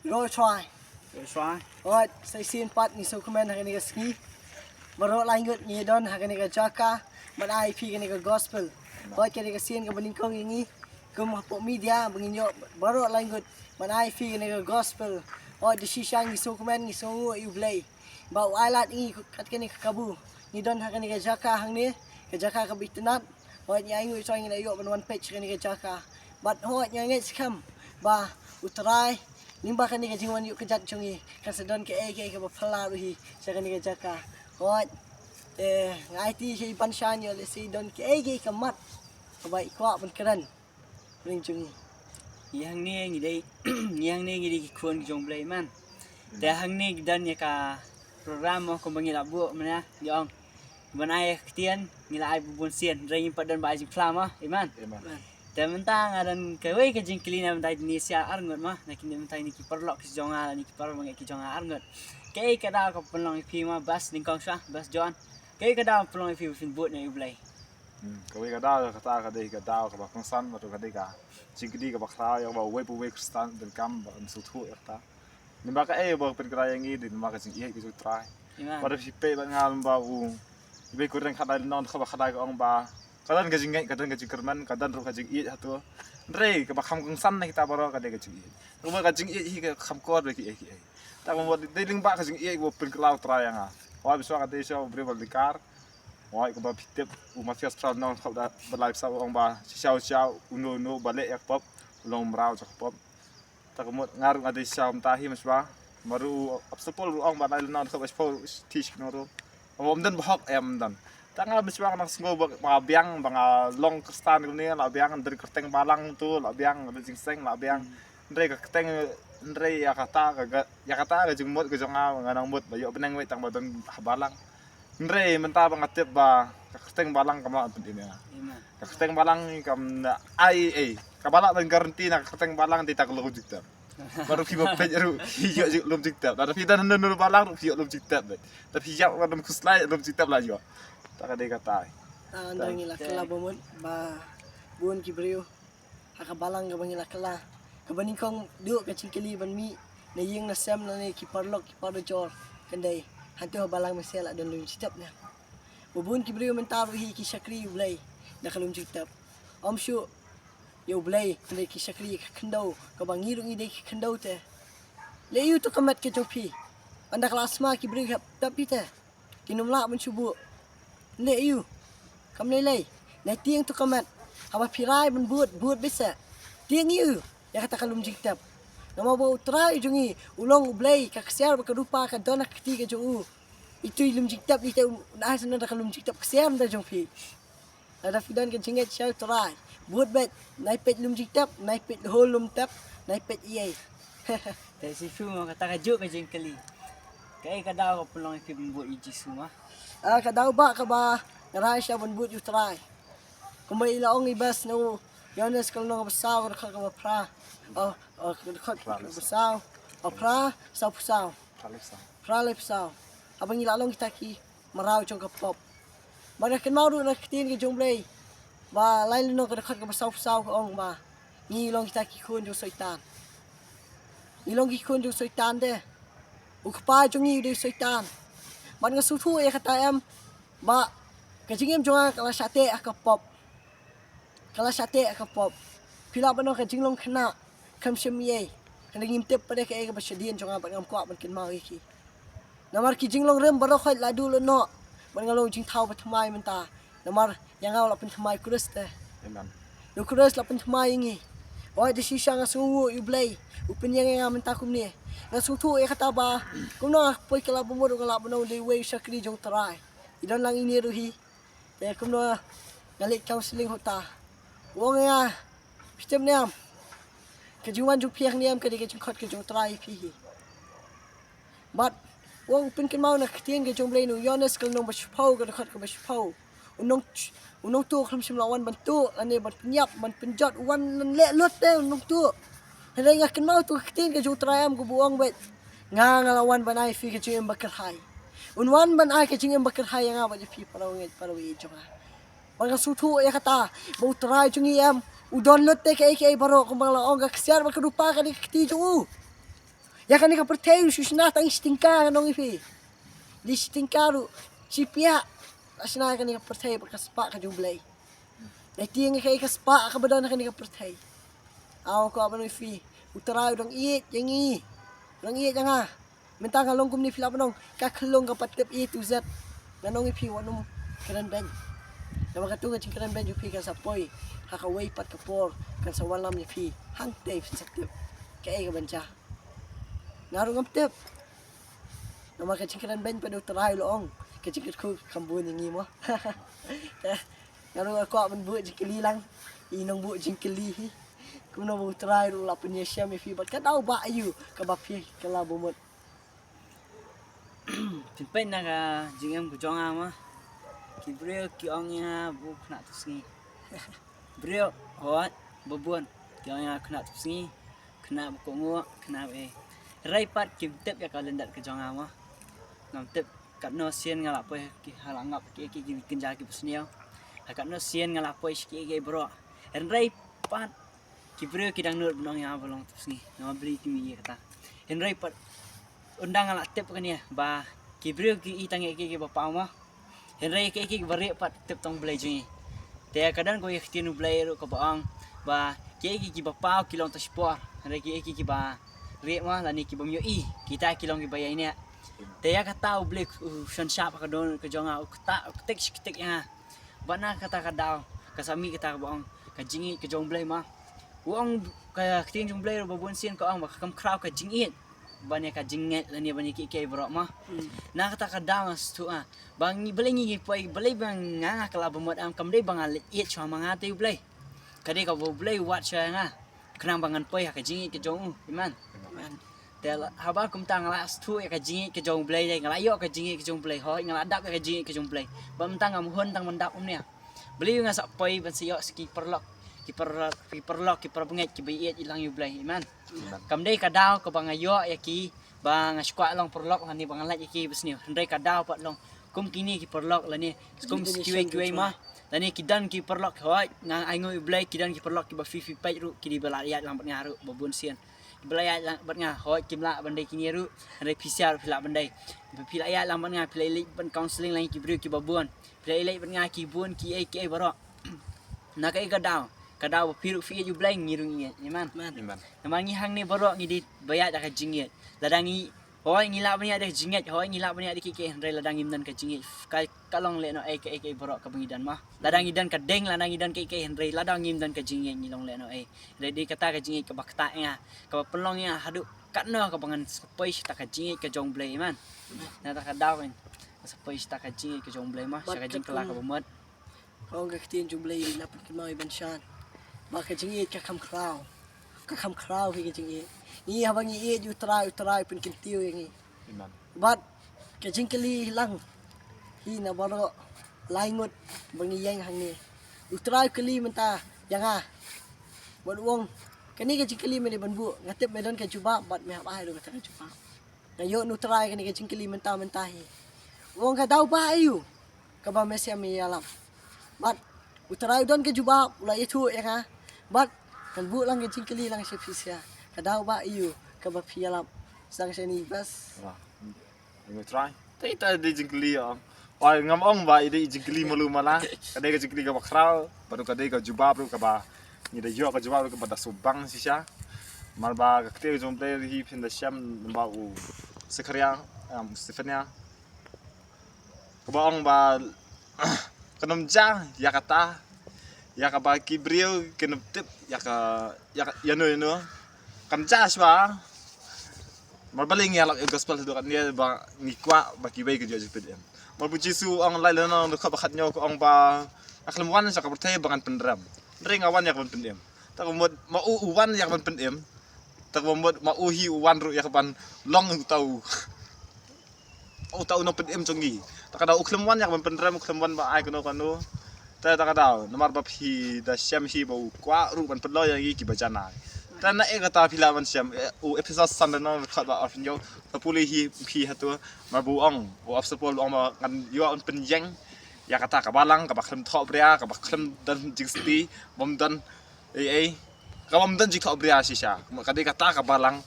Rồi try. Try. Alright, saya sin pat ni so komen hak ni ka ski. Maro langut ni don hak ni ka jaka, man IP ni ka gospel. Alright ka ni ka sin ka bening kong ini. Kum hapo media benginyo maro langut man IP ni ka gospel. Alright di sisang ni so komen ni so ngu you play. Ba ailat ni kat ka ni ka kabu. Ni don hak ni ka jaka hang ni, ka jaka ka bitinat. Alright ni aingu so ni yo one page ka ni ka jaka. But alright ni ngai skam ba utrai nimba kan ni ka jingwan yuk kejat chungi kasedon ke ka bapala ruhi sa kan ni ka jaka hot ngai ti si panshan yo le si don ke ka mat ba ikwa ban karan ring chungi Yang ni ngi dei yang ni ngi di kuon jong play man. Te hang ni dan ya ka program mo ko bangila bu mana yong. Banai ketian ngila ai bubun sien ring padan ba jing flama iman. Te mentang adan kewe ke jing kelina mentai Indonesia arngot mah nakin mentai ni kiper lok ki jonga ni kiper mangai ki jonga arngot. Ke kada ko pelong pi ma bas ning kong sha bas John. Ke kada pelong pi fin boot ni play. Kau kata kata kadai kata kau bakal san atau kadai kah cingkidi kau bakal yang bawa web kristal dan kam bakal suatu erta. Ni bakal bawa perkara yang ini, ni bakal cing itu try. Pada si pe bakal bawa ibu kurang kadai non kau bakal kadai orang bawa. Kadang kajing kerman, kadang ru kajing iet satu. Rey kau bakal kongsan nak kita baru kadai kajing iet. Rumah kajing iet hingga kamkor lagi Tak membuat dealing bak kajing iet bawa perkara try yang Wah besok kadai siapa beri balikar. Wah, ikut bawa pitip, umat sias pernah nong kau dah berlalu sama orang bah, siau uno balik ya pop, ulong merau cak pop. Tak kemudian ngaruh ada siau mentahi mas bah, baru sepuluh orang bah lalu nong kau sepuluh tish kenoru. Dan bahok dan. Tak ngah besok nak sengau biang bang long kristan ni, biang dari kerteng balang tu, biang dari jingseng, biang dari kerteng dari ya kata ke jengmut ke jonga nganang mut, bayu beneng wei tang badan balang. Ndre mentah bangatip ba kaksteng balang kamla penting ya. Kaksteng balang kam na ai kabala dan garanti na kaksteng balang di tak lu jikta. Baru ki bapet ru hiyo lu jikta. Ada fidan nur balang hiyo lu jikta. Tapi hiyo wadam kuslai lu jikta la jo. Tak ada kata. Andang ila kala bomon ba buon ki brio haka balang ga bangila kala. Kabaning kong du ka cingkeli ban mi na ying na sam na ni ki parlok ki parjor kendai. Hantu balang mesel dan lum citap nya. Bubun ki brio mentaru hi ki sakri ulai na kalum citap. Om syu yo ulai kendai ki sakri kendau ka bangirung ide ki kendau te. Le yu to kamat ke jopi. Anda kelas ma ki brio tapi te. Kinum la mencubu. Le yu. Kam lelai. Na tiang to kamat. Hawa pirai ben buat bisa. Tiang yu ya kata kalum citap. Nama bau try jungi ulong ublay kaksiar bakarupa ka dona ketiga jo itu ilum jiktab ite nah sana da kalum jiktab kaksiar da jongpi ada fidan ka jinget shau try buat bet naipet lum jiktab naipet holum tap naipet iai Te si fu mo kata ka jo ka jing keli. Kai kada ko pelong pi buat iji semua. Kadau ba ka ba ngarai siya ban buat you try kumai ilaong ibas no Yones kalau nong besar ka ka pra besar pra sau pusau pra pusau abang ilalong kita ki marau jong ka pop mana ken mau na ketin ke jong play ba lain no ka dekat ka besau pusau ka ong ba ni long kita ki kun jo soitan ni long ki kun jo soitan de u ka pa jong ni de soitan man nga sutu ya kata em ba ka jingem jong ka sate ka pop kala sate ka pop pila bano ka jinglong khana kam shemiye kana ngimtep pada ka ega basyadian jonga bat ngam kwa ban kin mau iki namar ki jinglong rem baro khoi ladu lo no ban ngalong jing thau patmai menta namar yang aw la pen thmai kurus te Amen. lo kurus la pen thmai ngi oi de shisha nga sungu you play upen yang menta kum ni nga sutu e kata ba kum no poi kala bumur kala bano de we sakri jong tarai idan lang ini ruhi te kum no ngalik counseling hota wong ya Pistem niam. Kejuan juk piang niam ke jung khot ke jung trai pi. But wong pin ken mau na ktien ke jung blai nu Yones kal nong bashpau ke khot ke bashpau. Unong tu khlam sim lawan bantu ane ban nyap ban penjot wan le lot de unong tu. Hele nga ken mau tu ktien ke jung trai am ku buang bet. Nga ngalawan ban ai fi ke jung bakar hai. Unwan ban ai ke jung bakar hai nga ba pi parawet parawi jonga. Bang sutu ya kata bau trai jungi am udon lot te ke baro kumbang la onga kesiar bakarupa ka di kti jo Ya kan ka pertei susna tang istingka nong ifi. Di istingkaru si pia asna kan ka pertei pakaspa ka jublay. Dai tiang ka ikaspa ka badan kan ka pertei. Aw ko abano ifi. Utara dong iet yang i. Dong iet yang ah. Mentang kalong kum ni filap nong ka kelong ka patep i tu zat. Nanong ifi wanum keren ben. Nama katu ka keren ben jupi kan sapoi. Hakaway pat kapor kan sa walam ni fi. Hang tep sakti. Kaya ka banca. Narong amtep. Nama kacingkiran ben pada utara loong. Kacingkit ko kambun yang mo. Narong ako aman buat jingkili lang. Inong buat jingkili. Kuno mau utara lo lapunya siam fi bat ka tau ba ayu ka bapi kala bomot. Pimpin na ka jingam ko jonga ma. Ki brio ki ong ya bu kena tusngi. Brio hot babon. Ki ong ya kena tusngi. Kena ko ngo kena rai pat kim tep ya kalendat ke jonga ma. Ngam tep kat no sien ngala poe ki halangap ki kenja ki pusniao. Kat no sien ngala poe ki bro. Rai pat ki brio ki dang nur benong ya bolong tusngi. Nama beli ki mi kata. Rai pat undang ngala tep kan ya ba ki brio ki itang ki bapa ma. Rai ki bare pat tep tong belai jingi. Te kadang ko yaktinu belai ro ka baang ba ki bapa kilong taspor. Rai ki ba re ma lani ki bamyo i kita kilong ki bayai ni te ya kata blek shan sharp ka don ka jonga ta tek ya bana kata ka daw kasami kita ka bang ka jingi ka jong blai ma uang ka tin jong blai ro babon sien ka ang makam kraw ka jingi banya ka jinget lani banya ki bro ma na kata ka daw stu bang ni blai ni poi blai bang nga kala bamot am kam dei bang alit it chwa manga te blai ka dei ka blai wat cha nga kenang bangan poi ka jingi ka jong iman Tel haba kum tang la stu ka jingi ke jong blai dai ngala yo ka jingi ke jong blai hoi ngala dap ka jingi ke jong blai bam tang am hun tang mandap um nia beli nga sak poi ban siyo ski perlok ki perbenget ki biet ilang yu blai iman kam dei ka daw ka bang ayo ya ki bang skwa long perlok hani bang lat ki besni ndai ka daw pat long kum kini ki perlok la ni kum kiwe ma lani kidan ki perlok hoi ngang ai ngoi blai kidan ki perlok ki ba fi pai ru ki di balariat lang pat ngaru babun sien Belaya lang bat nga hoi kimla bandai kini ru andai pisiar pila bandai pila ya lang bat nga pila ilai ban counseling lang ki brio ki babon pila ilai bat nga ki bun ki ai baro na kai kadaw piru fi ju blai ngirung ngi iman naman ngi hang ni baro ngi di bayat ka jingit ladangi hoi ngila banya ada jinget hoi ngila banya di ki andai ladangi dan ka jingit kalong le no ai baro ka bangidan mah ladangi dan ka deng ladangi dan ki andai ladangi dan ka jingit ngilong le no ai di kata ka jingit ka bakta nga ka pelong ya hadu katno ka bangan sepoi sta ka jingi ka jong blai man na ta ka daw kan sepoi sta ka jingi ka jong blai ma sa ka jing kala ka bomot Kau ka tin jublay lapit ki mai banshan. Ba ka jingi ka kam kraw ki jingi. Ni habang i utara pun kintiu yang Iman. But ka jingkeli lang. Hina baro laingot bangi yang hang ni. Utara keli menta yang Buat uang kani ka jingkeli me ban bu ngatep medan ka juba bat me ba do ka juba. Na yo nu try kani ka jingkeli menta hi. Uang ka daw ba ayu. Ka ba mesya mi alam. Bat utara don ka juba ulai itu ya Bat kan bu lang ka jingkeli lang si fisya. Ka daw ba ayu ka ba pialam. Sang sini bas. Ngi try ta di jingkli ang wai ngam ong ba ide jingkli malu mala kadai ka jingkli ka bakraw baru kadai ka juba baru ka ba ni da yo ka juba ka ba da subang sisha mal ba ka kte jom play hi pin da sham ba u sekria Stefania ka ba ong ba kanom ja ya kata ya ka ba kibrio kenep tip ya no kan ja swa Marbaling ya lak gospel tu kan dia ba ngikwa ba kibay ke Joseph pdm. Marbuji su ang lai lana no ka bakat nyo ko ang ba aklamwan sa kaportay bangan pendram. Ring awan ya kan pdm. Ta ko mod mauuwan ya kan pdm. Ta ko mod mauhi uwan ru ya kan long tau. O tau no pdm chongi. Ta ka daw uklamwan ya kan pendram uklamwan ba ai kono kanu. Ta ka daw namar ba phi da syam hi ba kwa ru ban pedlo ya ki bajana. Dan na kata pila man siam episode sanda no khat ba afin yo tapuli hi hatu marbuang o afsapol ong kan yo on penjeng ya kata ka balang ka bakhlem thok bria ka bakhlem dan jingsti bom dan ka bom dan jik thok bria sisha ka de kata ka balang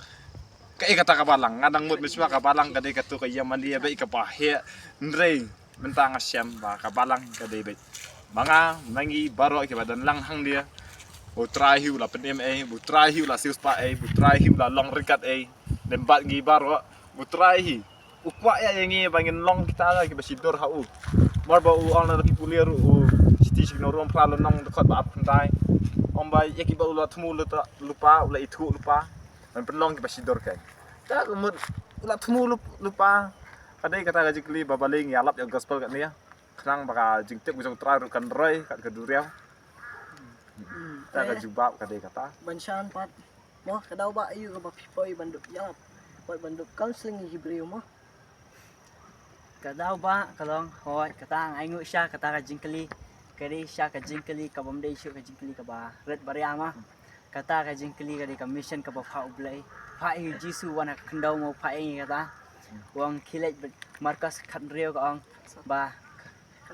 Kai kata kabalang ngadang mut miswa kabalang kadai katu ka Yamalia bai ka pahia ndrei mentang asyam ba kabalang kadai bai manga mangi baro ke badan lang hang dia bu trahiu la pen ma bu trahiu la sius pa bu trahiu la long rikat lembat gi baro bu trahi ukwa ya yangi bangin long kita la ke basidor ha mar ba on la pipulir siti signorom pralo nong dekat ba apndai ombai yaki ba ula thmu lupa ula itu lupa man penlong ke basidor kai ta mut ula thmu lupa kadai kata gaji kli babaling ya lap ya gospel kat nia kenang baka jingtik bisong trai kan roy kat keduriau ta ga jubab kadai kata Bansaan pat mo kadaw ba ayo ka ba pipoy banduk yap. Boy banduk counseling ng Hebreo mo. Kadaw ba kalong hoy kata ang aingu siya kata ka jingkali kadi siya ka jingkali ka bamday siya ka jingkali ka ba red bariama kata ka jingkali kadi ka mission ka ba pa ublay pa yu jisu wana kandaw mo pa ay kata wang kilet Marcos Kanrio ka ang ba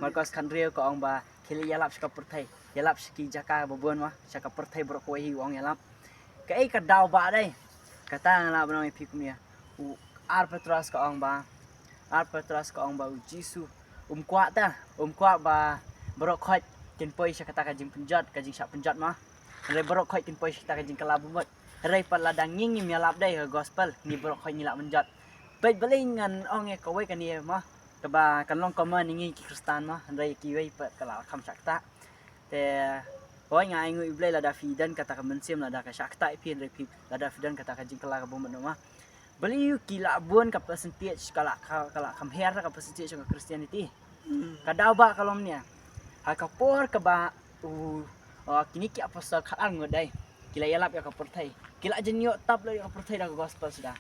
Marcos Kanrio ka ang ba kili yalap siya ka pertay yalap siya ki jaka babon ma siya ka pertay bro ko hi wang yalap kay kadaw ba day kata nga ba may pikum niya ar petras ka ang ba ar petras ka ang ba jisu kwa ba bro khot kin poi siya kata ka jing penjat ka jing siya penjat ma re bro khot kin poi siya ka jing kalabu mot re paladang nging yalap day ka gospel ni bro khot nilap menjat baik balingan ong e kawai kan ye ma kaba kanlong kama ningi ki kristan ma re ki wei pa kala kham sakta te hoy nga ingu iblay lada fidan kata ka mensim lada ka sakta ipin re pi lada fidan kata ka jing kala ka bomot ma beli kila buan ka percentage kala kam her ka percentage ka Christianity kadaw ba kalom niya ha kapor ka ba kini ki apostol ka ang ngodai kila yalap ya ka pertai kila jenyo tap la ka pertai da gospel sudah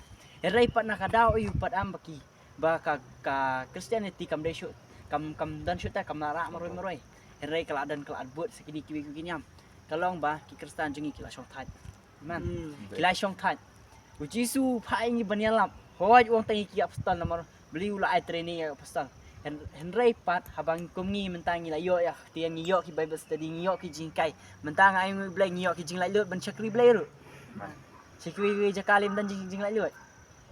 erai pat nakadaw yu pat am baki ba ka Christianity kam dai shoot kam dan shoot ta kam lara maroy erai kala dan kala buat sekini kiwi kinyam kalong ba ki Kristen jengi kila syong tat man kila syong tat Jisu pai ni banyalap hoy wong tangi ki apostol nomor beli ula ai training ya apostol Henry pat habang kumngi mentang ila yo ya tiang yo ki Bible study yo ki jingkai mentang ai ngi blai yo ki jing lai lut ban chakri blai ru chakri jakalim dan jing lai lut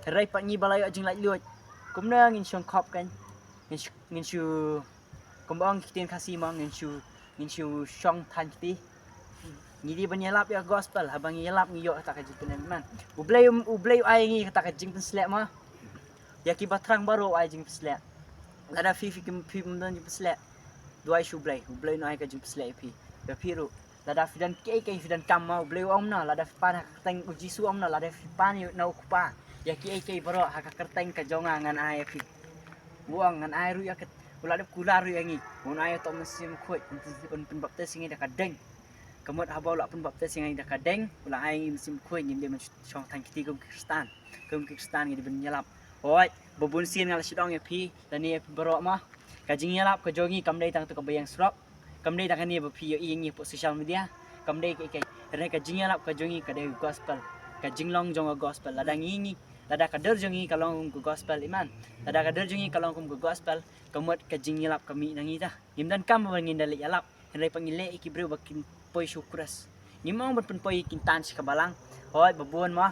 Henry pat ngi balai jing lai lut kumna ngin syong khop kan ngin shu kumbang kitien kasih mang ngin shu syong tan ti ngidi banyalap ya gospel habang yalap ngi yo kata ka jing man ublay ai ngi kata ka jing slap ma ya ki batrang baru ai jing slap ada fifi kim dan jing slap dua shu ublay no ai ka jing slap pi ya piru lada fidan ke fidan kam ma ublay om na lada pan teng uji su om na lada pan na ukupa ya ki baru ha ka kerteng ka jonga ngan ai pi buang ngan ai ru ya ket ulade kula ru yangi mun ai to mesim khoi pen baptis ngi da ka deng kamut habau la pun baptis yang ida kadeng ulah ai musim khoi ngim dia chong thang kiti kum kristan ngi ben nyalap oi bobun sin ngal sidong ya pi dan ni bro ma ka jing nyalap ka jogi kam dai tang tu ka bayang srok kam dai tang ni ba pi yo ingi po social media kam dai ke re ka jing nyalap ka jogi ka dai gospel ka jing long jong gospel lada ngi lada ka der jongi kalong ku gospel iman lada ka der jongi kalong kum ku gospel kamut ka jing nyalap kami nangi ta ngim dan kam ba ngin dali yalap re pangile iki bro bakin poi syukras ngimong berpenpoi kintan si kabalang hoy babon mo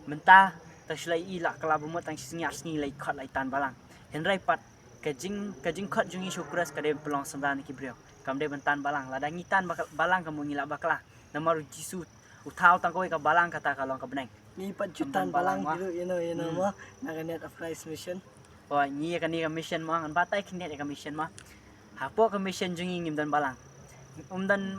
menta taslai ila kalabu mo tang singar sni lai khat lai tan balang henrai pat kajing khat jungi syukras kade pelong sandan ki brio kamde bentan balang lada ngitan balang kamu ngila bakla namar jisu utau tang koi ka balang kata kalong ka beneng Ni pat jutan balang gitu you know mo naganet of Christ mission. hoy ni ka mission mo an batay kinet ka mission mo hapo ka mission jungi ngim dan balang umdan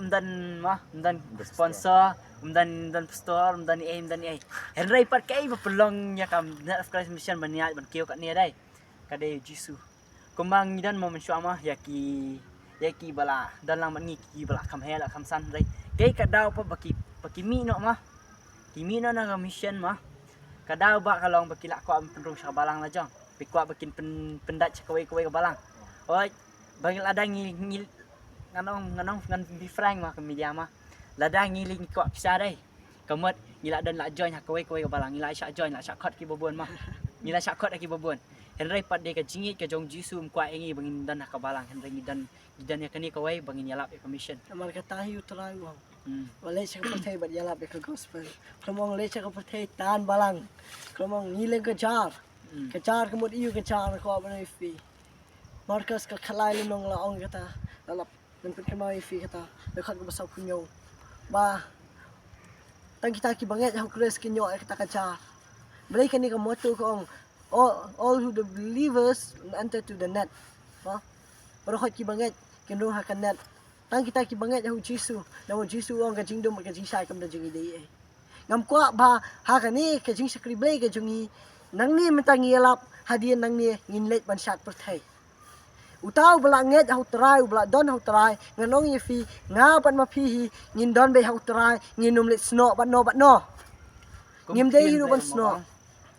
sponsor umdan pastor umdan ai Henry pat kay papelong nya kam net of Christ mission baniat ban kiyo kat ni dai kade jisu kumbang dan mo mensyu ama yaki bala dan lang mangi ki bala kam hela kam san dai kay kadaw pa baki mi no ma kimi no na mission ma kadaw ba kalong bakila ko am penrung sa balang la jong pikwa bakin pendat kawai ka balang oi bangil ada ngil ngan bi frank ma media ma lada ngiling ko kisa dai kamut ngila dan la join hakawai ka balang ngila syak join la syak khot ki bobon ma ngila syak khot ki bobon Henry pat de ka jingit ka jong jisu kwa ingi bangin dan ka balang Henry dan ya kani kawai bangin yalap ka mission Namal ka tayo try wow. Malaysia ka pertay bat yalap ka gospel. Klamong Malaysia ka pertay tan balang. Klamong ngilang kejar. Kejar kemud iu kejar ko apa ifi. Markas ka kalay nong laong kata. Lalap nampit ka mau ifi kata. Dekat ka basaw kunyo. Ba tang kita ki banget hau kres kinyo kata kejar. Balik ka ni ka moto ko all who the believers enter to the net. Ha? Baru ki banget kendo ha ka net. Tang kita ki banget hu Jisu, namu Jisu ong ka jingdom ka jing sai kam da jing idei. Ngam kwa ba ha ka ni ka jing sakri blai ka jungi nang ni mentang yelap hadian nang ni ngin let ban sat perthai. Utau bela nget hu trai bela don hu trai nganong ye fi nga ban ma phi ngin don be hu trai ngin num let sno ban no. Ngim dei hiru ban sno.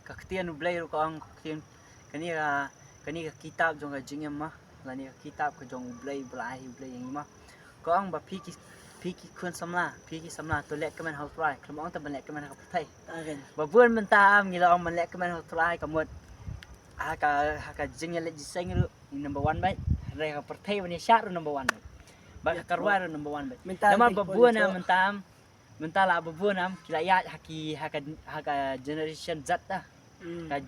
Kaktian ublay ro kaang kaktian kani ka kitab jong ka jingem mah lani ka kitab ka jong ublay belai ublay yang mah kaang ba phiki kun samla to lek kaman hau trai klamong ta ban lek kaman ka patai Agen. ba buan mentam ngila ong man lek kaman hau trai kamut haka jingel let jiseng ru number 1 bai re ka patai bani syar number 1 bai ba ka karwar number 1 bai nama ba buan mentam mentala ba buan am kila ya haka generation Z dah ka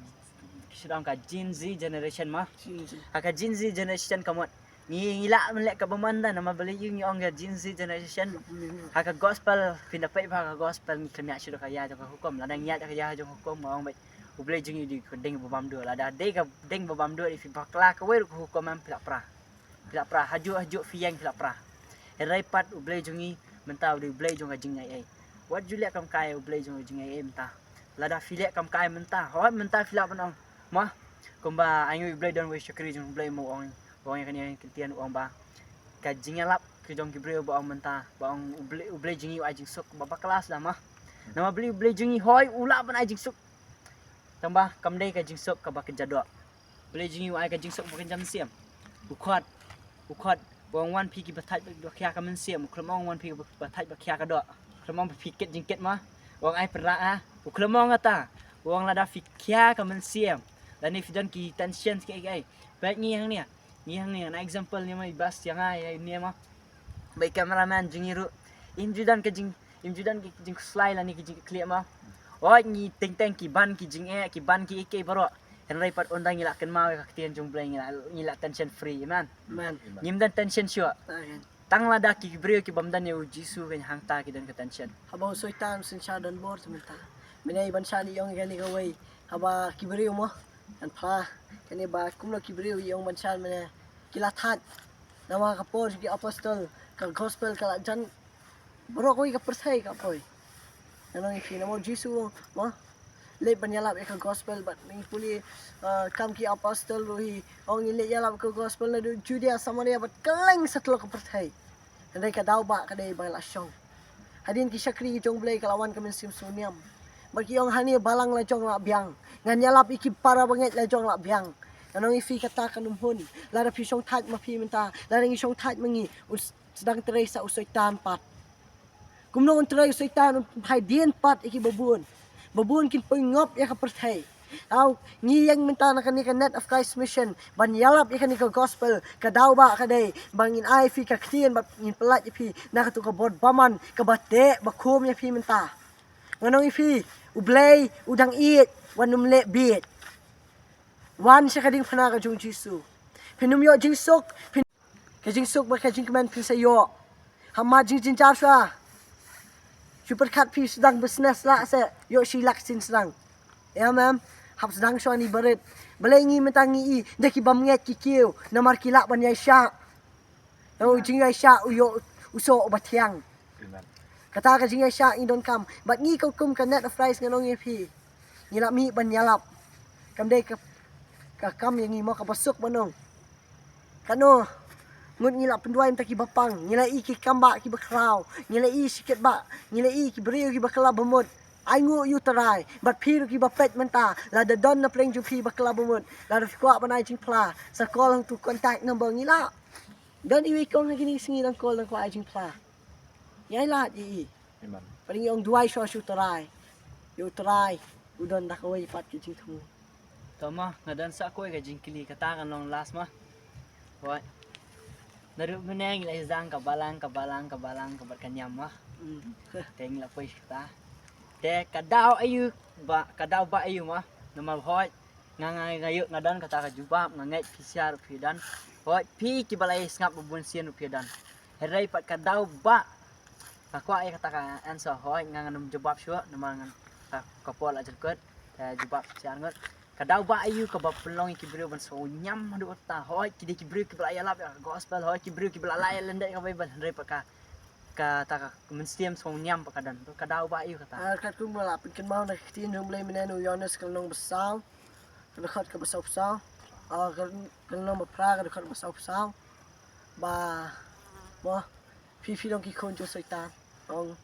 sidang ka Gen Z generation mah haka Gen Z generation kamot ngila melek ka bamanda nama beli yung ka Gen Z generation haka gospel pinapai ba ka gospel ni kanya sido kaya ka hukum ladang ya kaya jong hukum maong bai ublay jing di deng babam do lada deng babam do if bakla ka wer hukum am pila pra haju fiang pila pra herai pat ublay jungi mentau di ublay jong ka jing ai what julia kam kai ublay jong jing ai mentah lada filek kam kai mentah hot mentah filak panong mah kumba ayu ublay don we syukri jong ublay mo ong yang kini kentian uang ba ka jingalap ke jong kibreu ba ong mentah ba ong ublay jingi ajing suk baba kelas dah mah nama beli ublay jingi hoi ula ban ajing suk tambah kamdai ka jing suk ka ba kejadok ublay jingi ai ka jing suk bukan jam siam ukhat bong wan pi ki batai ba kya ka men siam klemong wan pi batai ba kya ka dok klemong piket jingket mah wong ai perak klemong ata wong lada fikya ka men siam dan if dan ki tension kai baik ni yang ni na example ni mai bas yang ai ni mah baik cameraman jingiru imjudan ke jing slide la ni ke jing clear mah oi ni teng ki ban ki jing ki ban ki ek baro henrai pat ondang ngila ken mau ka tian jung blai ngila tension free man nyim dan tension sure Agen. tang lada ki brio ki bamdan ye jisu ken hangta ki dan ke tension Habang soitan sin siya don bor seminta. Minay bansa ni yung gani kaway. Haba kibriyo mo. An pa. Kani ba kumlo kibriyo yung bansa mana kilathat. Nama kapor ki apostol ka gospel ka jan. Bro koy ka percaya ka poy. Anong ifi namo Jisu mo. Le banyalap ka gospel but ni puli kam ki apostol rohi ong ile yalap ka gospel na Judea Samaria but kaleng satlo ka percaya. Andai ka daw ba kadai bang lasyong. Hadin ki syakri ki jong blay kalawan kami sim suniam. Bagi yang hani balang la jong la biang. Ngan yalap iki para banget la jong la biang. Anong ifi kata kanumpun. Lara pisong tat mapi minta. Lara ngisong tat mangi. Sedang terai sa usoy tan pat. Kumno on terai usoy tan hai dien pat iki babun. Babun kin pengop ya ka pertai. Aw ngiyang minta na kani ka Net of Christ Mission ban yalap ya kani ka gospel ka daw ba kadai bangin ai fi ka ktian ba ngin pelat ipi na ka tu ka bod baman ka bate bakum ya pi minta nganong ifi ublay udang iit wanum le bit wan siya kading pana ka jung Jisu pinum yo jing sok ka jing sok ba ka jing kaman pin sa yo hamad jing jar sa super kat pi sedang business la sa yo silak sin sedang ya ma'am hap sedang so ni baret belengi mentangi i deki bamnget kikiu namar kilak ban yaisha yo jing yaisha yo uso batiang Amen. kata ka jing yaisha in don kam but ngi kau kum ka Net of Christ nganong yepi ngilap mi ban yalap kam dei ka kam yang ngi mo ka basuk manong kano ngut ngilap penduai mta ki bapang ngilai ki kamba ki bakrau ngilai sikit ba ngilai ki beriu ki bakala bemut aingu yu tarai but piru ki bapet menta la da don na pleng ju pi bakala bemut la da fikwa banai jing pla sa call tu contact number ngila dan iwi kong lagi ni singi dan call dan kwa jing pla yai la i Amen. paling yung duai so su tarai yu tarai udon da kawai pat ki jing tu tama ngadan sa ko ka jing kili kata kan long last mah wai naru meneng la izang ka balang ka berkanyam mah Teng la poi ta. Te kadau ba ayu mah nama hoi ngangai ngayu ngadan kata ka jubab ngangai pisiar pidan hoi pi ki balai ngap bubun sian pidan herai pat kadau ba kakwa ai kata ka answer hoi ngangan jubab syua nama ngan ka pol ajar ket jubab sian ngot kadau ba ayu ka ba pelong ki brio ban so nyam hadu ta hoi ki ki brio ki balai alap gospel hoi ki brio ki balai lendai ka bible herai pat ka menstiam song nyam pakadan kadau ba ayu kata kat kum la pin kan mau na tin jong blai menen Yohanes kan nong besau kan khat ka besau besau kan nong pra kan khat besau besau ba mo phi dong ki kon jo saitan ong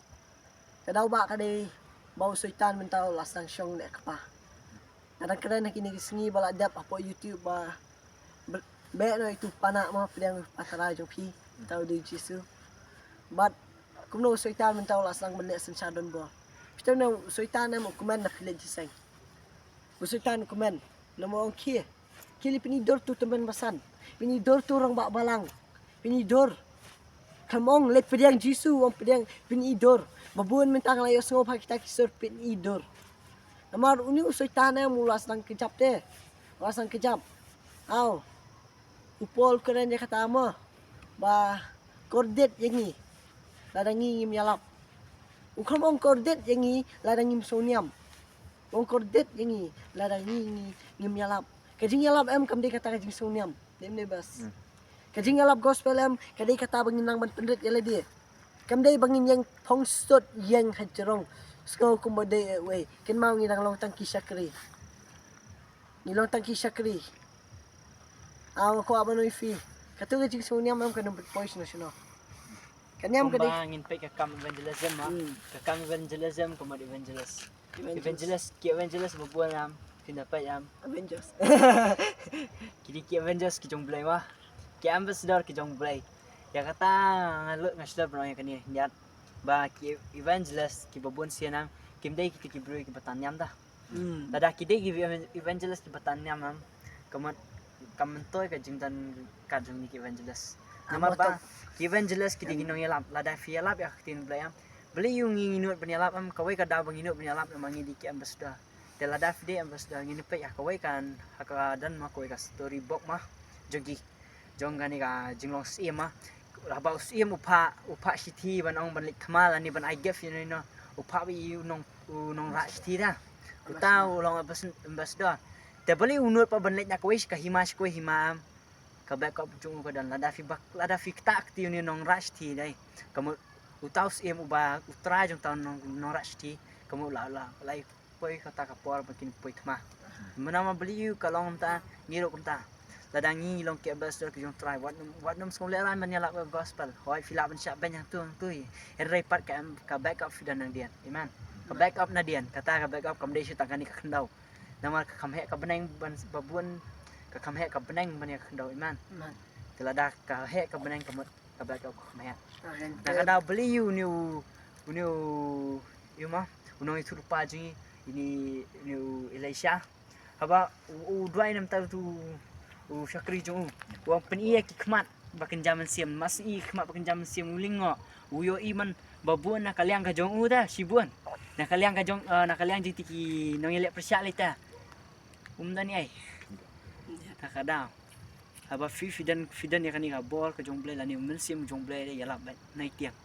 kadau ba ka dei bau saitan mentau la sang syong nek pa kadang-kadang nak ini sengi bala dap apa YouTube ba be no itu pana mo pedang patara jo phi tau di Jisu but kumno saitan mentau la sang bende sen sadon bo kita no saitan mo kumen na pile jiseng bu saitan kumen no mo ong kili pinidor tu temen basan pinidor tu orang bak balang pinidor kamong le pedang Jisu om pedang pinidor babun mentang layo sngop kita kisur pinidor amar uni saitan mo la sang kejap te la sang kejap au upol keren dia kata mo ba kordet yangi ladangi ngim yalap ukam ong kordet yangi ladangi soniam ong kordet yangi ladangi ngim yalap kajing yalap em kam de kata kajing soniam dem ne bas kajing yalap gospel em kadai kata bangin nang ban pendret yala dia kam dei bangin yang thongstot yang hajerong sko kumbade we ken mau ngi nang long tangki sakri ni long tangki sakri aw ko abano ifi katu kajing soniam em kan poison national kanyam kadai ngin pe ka kam evangelism ma ka kam evangelism ko mod evangelist ki evangelist bubuan am pinapai am Avengers kini ki evangelist ki jong blai ma ki ambassador ki jong blai ya kata ngalu ngasda bro yang kani niat ba ki evangelist ki bubuan sianam kim dai ki bro ki batanyam dah tada ki dai ki evangelist ki batanyam am kamantoy ka jingtan ka jong ni ki evangelist nama ba ki evangelist ki diginong yalap lada fi yalap ya tin blayam beli yung nginut penyalap am kawai ka daw nginut penyalap namangi di ki ambassador de lada fi de ambassador ngini pe ya kawai kan haka dan ma kawai ka story book mah jogi jong gani ka jinglong sim mah rabau sim upa city ban ong ban lik kamal ani ban I give you know upa bi you nong ra city dah utau long ambassador de beli unut pa ban lik na kawai ka himas ko himam ka backup chung ko dan lada fi tak ti ni nong rush ti dai kamu utaus em uba utra jong taun nong rush ti kamu la lai poi kata ka por makin poi thma menama beli yu kalong ta ngiro kumta lada ngi long ke ambassador ki jong try wat nom skole ran man yala gospel hoi fila ban sya ban yang tu erai pat ka backup fi dan dian iman ka backup na dian kata ka backup kam dei syuta kani ka kendau nama ka kamhe ka benang ban babun ka kamhe ka benang ban ya kendau iman telada ka he ka benang ka backup kamhe na kada beli yu mah unong itu rupa jingi ini Elisha haba dua nam tar tu syakri jong wang penia ki khmat bakin zaman siam mas i khmat bakin zaman siam ulingo uyo iman babun na kaliang ka jong ta sibun na kaliang ka jong na kaliang jiti ki nong yele persyak lita umdani ai kada haba fidan ya kani ka bor ka jong blai lani mensim jong blai ya lap nai tiang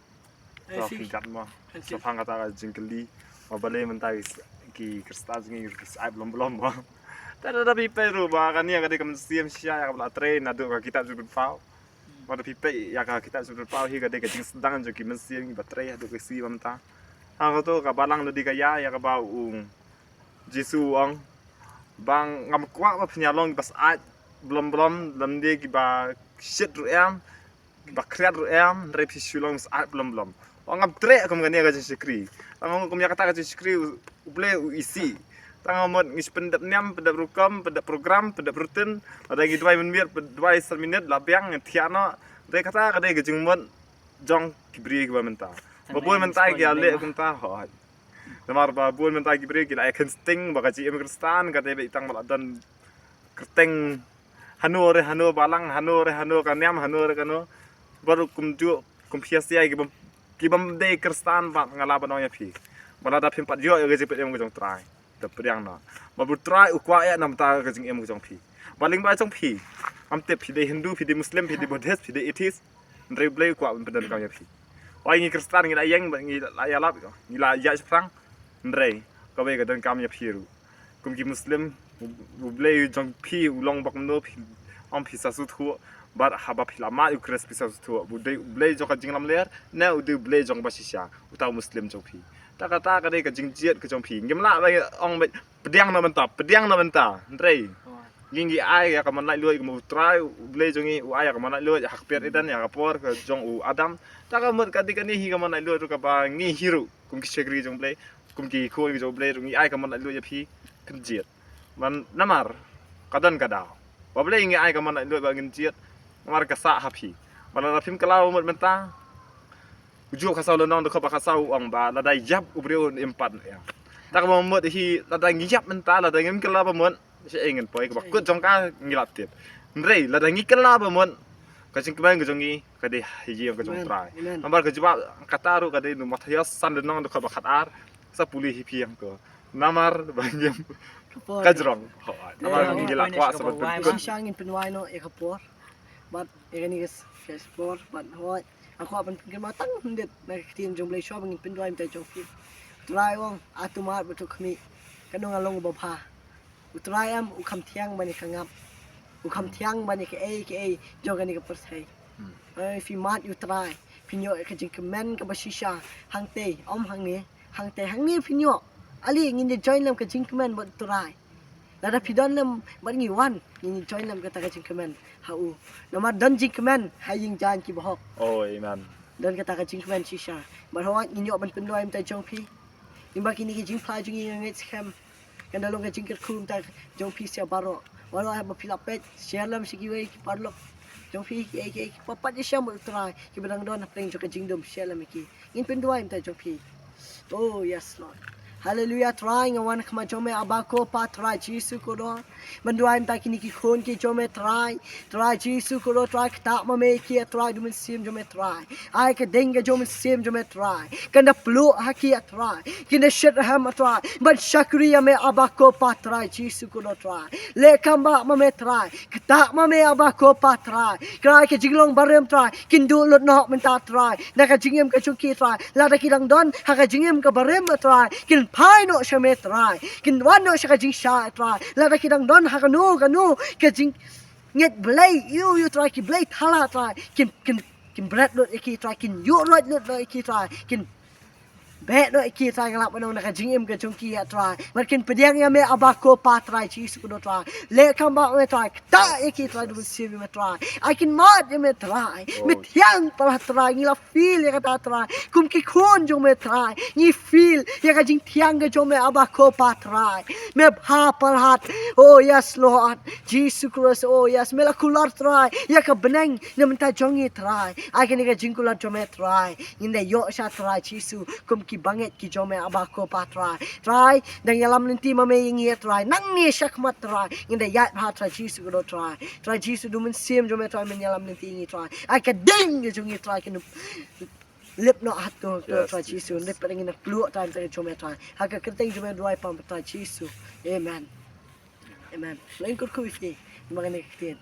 Tapi kat mah sapang kata jingkeli mabale mentai ki kristal jingi ai belum mah tada pipe ru ba kan ya kadi kam siam sia ya kabla train adu ka kita jubut pau pada pipe ya ka kita jubut pau hi kadi ka jing sedang jo ki mensiam ki baterai adu ka si mamta ha to ka balang lu di ka ya ka ba Jisu ang bang ngam kwa ba penyalong pas ai belum lam dia ki ba shit ru em ba kreat ru em re pisulong ai belum ngam tre kam kan ya ka sikri tang kom ya kata ka sikri uble isi tang mod ngis pendap nyam pendap rukam pendap program pendap rutin ada gi dua menit dua minit labiang tiano de kata ka de gejing mod jong kibri ki ba menta baboi menta ki ale kum ta ho namar baboi menta kibri ki la sting ba ka ji kristan ka de itang maladan kerteng hanu balang hanu kan nyam hanu re kanu baru kum piasia ki bam de Kristen ba ngalaban ong ya phi bala da phim pat yo ge jipet em ge jong try te priang no ba bu try ukwa ya nam ta ge jing em ge jong phi baling ba jong phi am te phi de Hindu phi de Muslim phi de Buddhist phi de atheist ndre blay ukwa ben ka ya phi oi ngi Kristen ngi la yang ngi la ya lap ngi la ya sprang ndre ka be ge den kam ya phi ru kum ki Muslim bu blay jong phi ulong bak no phi am phi sa su thu bar haba philama ukres pisa thu bu de blay jong ka jinglam ler na u de blay jong ba shisha utaw Muslim jong phi ta ka de ka jing jiet ka jong phi ngim la ba ong be pediang na benta ndre gingi ai ya ka man lai loi mu try blay jong i u ai ka man lai loi hak per idan ya ka por ka jong u adam ta ka mut ka di hi ka man lai loi ru ka ba ngi hiru kum ki shegri jong blay kum ki khoi jong blay ru ngi ai ka man lai loi ya phi kan jiet man namar kadan kada ba blay ngi ai ka man lai loi ba ngin jiet mar ka sa happy bala na phim kalau mut menta ujo ka saw lonong de ka ba ka saw ong ba la dai yap ubreu empat ya ta ka mut hi la dai ngi yap menta la dai ngim kala ba mut se ingin poi ka ba kut jong ka ngilap tit ndrei la dai ngi kala ba mut ka sing kemang ka jong ngi ka de hi ka jong try ambar ka jiba kataru ka de nu mathayas san de nong de ka ba khatar sa puli hi piang ko namar bangyam ka jrong namar ngi la kwa sa ba si siya ngin pinway no ikapor but ini guys sport but hoy ako apan pinma tang hundit na kitin jong blay shop ngin pinway mta jong fi try wong atumat betu khmi kanong along ba pha utray am u kham thiang bani khangap u kham thiang bani ke a jogani ka persai ai fi mat u try pinyo ka jing comment ka basisha hangte om hangni pinyo ali ngin de join lam ka jing comment bot try lada pidon lam ban ngi wan ngin join lam ka ta ka jing comment ha u namar dan jing comment ha ying jan ki bahok oi man dan ka ta ka jing comment shisha bar hawa ngi ban pinway mta jong fi imba kini ki jing pha jing ngi scam kan dalong ka jing ker khum ta jong fi sia baro walo ha ba filapet share lam sigi we ki parlo jong fi ki papat je syam try ki badang don pring ka jing dom share lam ki ngin pinway mta jong fi oh yes lord hallelujah trying awan khma jome abako pa try jisu ko do banduai ta kini ki khon ki jome try jisu ko do try ta ma me ki try dum sim jome try ai ka denga jome sim jome try kanda plu haki try kina shet ham try but shakriya me abako pa try jisu ko do try le kamba ma me try ta ma me abako pa try krai ke jinglong barem try kindu lot no men ta try na ka jingem ka chuki try la da kidang don ha ka jingem ka barem try kin pai no shame try kin wan no shaka jing sha try la da kidang don ha kanu ka jing nget blay you try ki blay thala try kin bread lot ki try kin you lot ki try kin bet no ki try ngalap no na ka jing em ka chung ki try makin pediang ya me abako pa try chi su do try le kam ba me try ta ki try do si me try I can mod me try me tiang pa try ni la feel ya ka try kum ki khon jong me try ni feel ya ka jing tiang ga jong me abako pa try me bha par hat oh yes lord Jesus Christ oh yes me la kular try ya ka benang ne menta jong ni try I can ga jing kular jong me try in the yo sha try Jesus kum ki banget ki jome abako pa try dang yalam nanti mame ingi try nang ni shakmat try inda yat ha try jisu go try jisu du men sim jome try men yalam nanti ingi try I ka ding jungi try kin lip no hat to try jisu lip ring in flu time try jome try ha ka kerteng jome dry pam try jisu amen lain kur ku ifi magane kiten